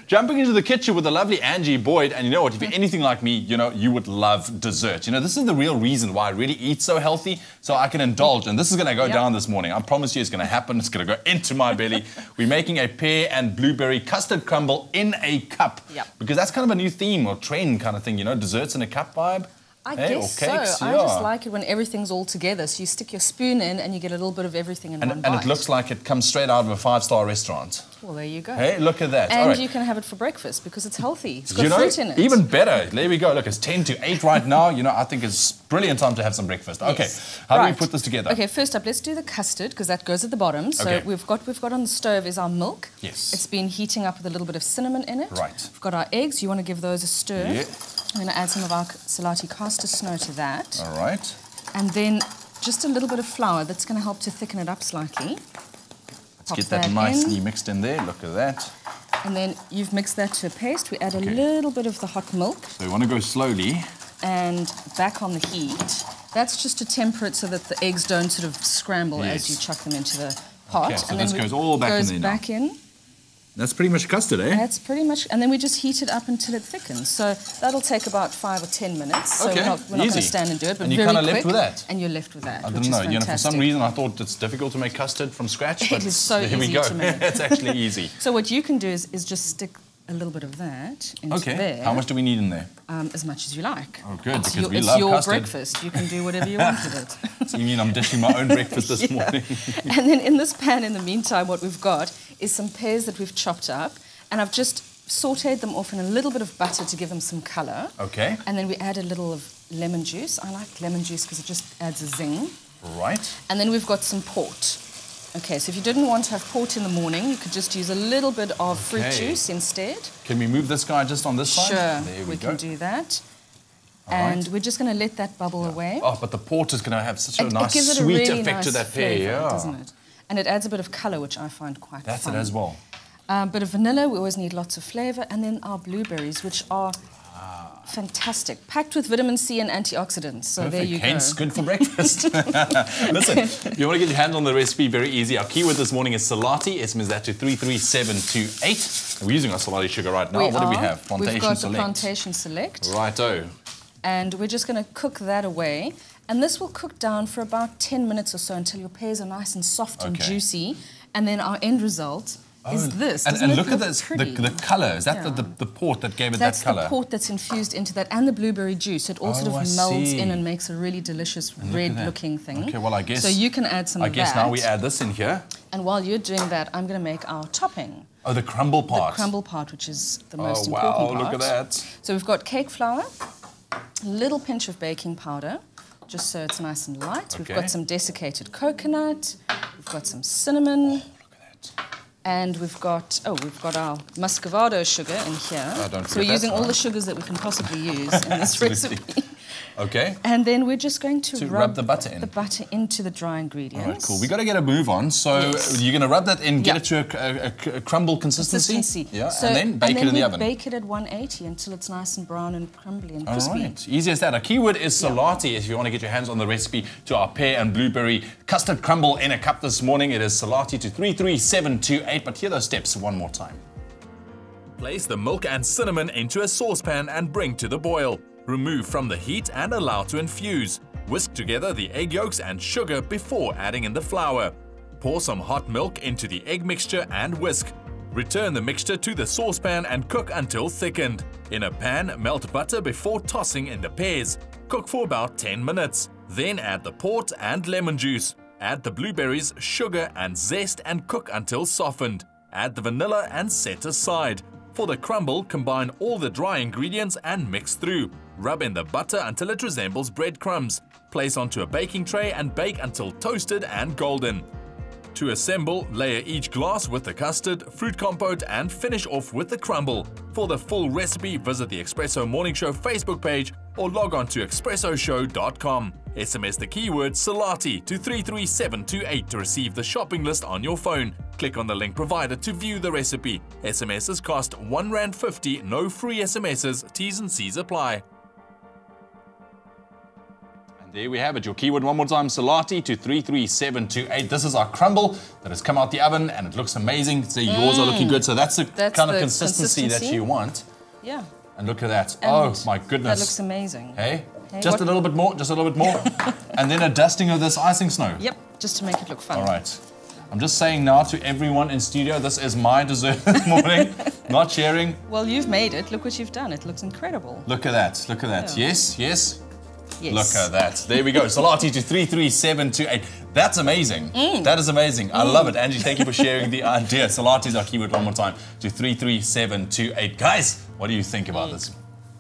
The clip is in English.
Jumping into the kitchen with the lovely Angie Boyd, and you know what, if you're anything like me, you know, you would love dessert. You know, this is the real reason why I really eat so healthy, so I can indulge, and this is going to go down this morning. I promise you it's going to happen. It's going to go into my belly. We're making a pear and blueberry custard crumble in a cup, because that's kind of a new theme or trend kind of thing, you know, desserts in a cup vibe. I guess so. I just like it when everything's all together. So you stick your spoon in and you get a little bit of everything in one bite. And it looks like it comes straight out of a 5-star restaurant. Well, there you go. Hey, look at that. And you can have it for breakfast because it's healthy. It's got fruit in it. Even better. There we go. Look, it's 10 to 8 right now. You know, I think it's brilliant time to have some breakfast. Okay, how do we put this together? Okay, first up, let's do the custard because that goes at the bottom. So we've got on the stove is our milk. Yes. It's been heating up with a little bit of cinnamon in it. Right. We've got our eggs. You want to give those a stir. Yeah. I'm going to add some of our Salati caster snow to that. All right. And then just a little bit of flour that's going to help to thicken it up slightly. Let's get that nicely mixed in there. Look at that. And then you've mixed that to a paste. We add a little bit of the hot milk. So you want to go slowly. And back on the heat. That's just to temper it so that the eggs don't sort of scramble as you chuck them into the pot. Okay, so and this then goes all back in there now. Back in. That's pretty much custard, eh? That's pretty much, and then we just heat it up until it thickens. So that'll take about 5 or 10 minutes. So we're not going to stand and do it, but you're kind of left with that. And you're left with that. I don't know. You know, for some reason I thought it's difficult to make custard from scratch. But it is so here easy we go. to make. It's actually easy. So what you can do is just stick a little bit of that into there. How much do we need in there? As much as you like. Oh, good, because we love custard. It's your breakfast. You can do whatever you want with it. So you mean I'm dishing my own breakfast this morning? And then in this pan, in the meantime, what we've got is some pears that we've chopped up. And I've just sautéed them off in a little bit of butter to give them some colour. Okay. And then we add a little of lemon juice. I like lemon juice because it just adds a zing. Right. And then we've got some port. Okay, so if you didn't want to have port in the morning, you could just use a little bit of fruit juice instead. Can we move this guy just on this side? Sure, there we can do that. And we're just going to let that bubble away. Oh, but the port is going to have such a nice gives it sweet really effect to that pear, doesn't it? And it adds a bit of colour, which I find quite fun. That's it as well. Bit of vanilla, we always need lots of flavour, and then our blueberries, which are fantastic, packed with vitamin C and antioxidants. So perfect. There you go. Hence, good for breakfast. Listen, if you want to get your hand on the recipe, very easy. Our keyword this morning is Salati. SMS that to 33728. We're using our Salati sugar right now. What do we have? Plantation We've got the Plantation Select. Righto. And we're just going to cook that away. And this will cook down for about 10 minutes or so until your pears are nice and soft and juicy. And then our end result is this. And look at this, the colour. Is that the port that gave it that colour? That's the port that's infused into that, and the blueberry juice. It all sort of melds in and makes a really delicious red-looking thing. Okay, well, I guess... So you can add some of that. I guess now we add this in here. And while you're doing that, I'm going to make our topping. Oh, the crumble part. The crumble part, which is the most important part. Oh, wow, look at that. So we've got cake flour, a little pinch of baking powder, just so it's nice and light. We've got some desiccated coconut. We've got some cinnamon. Oh, look at that. And we've got our muscovado sugar in here. So we're using all the sugars that we can possibly use in this recipe. Okay. And then we're just going to rub the butter in. The butter into the dry ingredients. All right, cool. We've got to get a move on. So you're going to rub that in, get it to a crumble consistency. Yeah, so, and then bake it in the oven. Bake it at 180 until it's nice and brown and crumbly and crispy. All right, easy as that. Our keyword is Salati. If you want to get your hands on the recipe to our pear and blueberry custard crumble in a cup this morning, it is Salati to 33728. But hear those steps one more time. Place the milk and cinnamon into a saucepan and bring to the boil. Remove from the heat and allow to infuse. Whisk together the egg yolks and sugar before adding in the flour. Pour some hot milk into the egg mixture and whisk. Return the mixture to the saucepan and cook until thickened. In a pan, melt butter before tossing in the pears. Cook for about 10 minutes. Then add the port and lemon juice. Add the blueberries, sugar and zest and cook until softened. Add the vanilla and set aside. For the crumble, combine all the dry ingredients and mix through. Rub in the butter until it resembles breadcrumbs. Place onto a baking tray and bake until toasted and golden. To assemble, layer each glass with the custard, fruit compote and finish off with the crumble. For the full recipe, visit the Expresso Morning Show Facebook page or log on to expressoshow.com. SMS the keyword Salati to 33728 to receive the shopping list on your phone. Click on the link provided to view the recipe. SMSs cost R1.50, no free SMSs, T's and C's apply. There we have it. Your keyword one more time, Salati to 33728. This is our crumble that has come out the oven and it looks amazing. So yours are looking good. So that's the kind of consistency that you want. Yeah. And look at that. And oh my goodness. That looks amazing. Hey, just a little bit more, just a little bit more. And then a dusting of this icing snow. Yep, just to make it look fun. All right. I'm just saying now to everyone in studio, this is my dessert this morning. Not sharing. Well, you've made it. Look what you've done. It looks incredible. Look at that. Look at that. Yeah. Yes, yes. Yes. Look at that. There we go. Salati to 33728. That's amazing. That is amazing. I love it. Angie, thank you for sharing the idea. Salati is our keyword one more time to 33728. Guys, what do you think about this?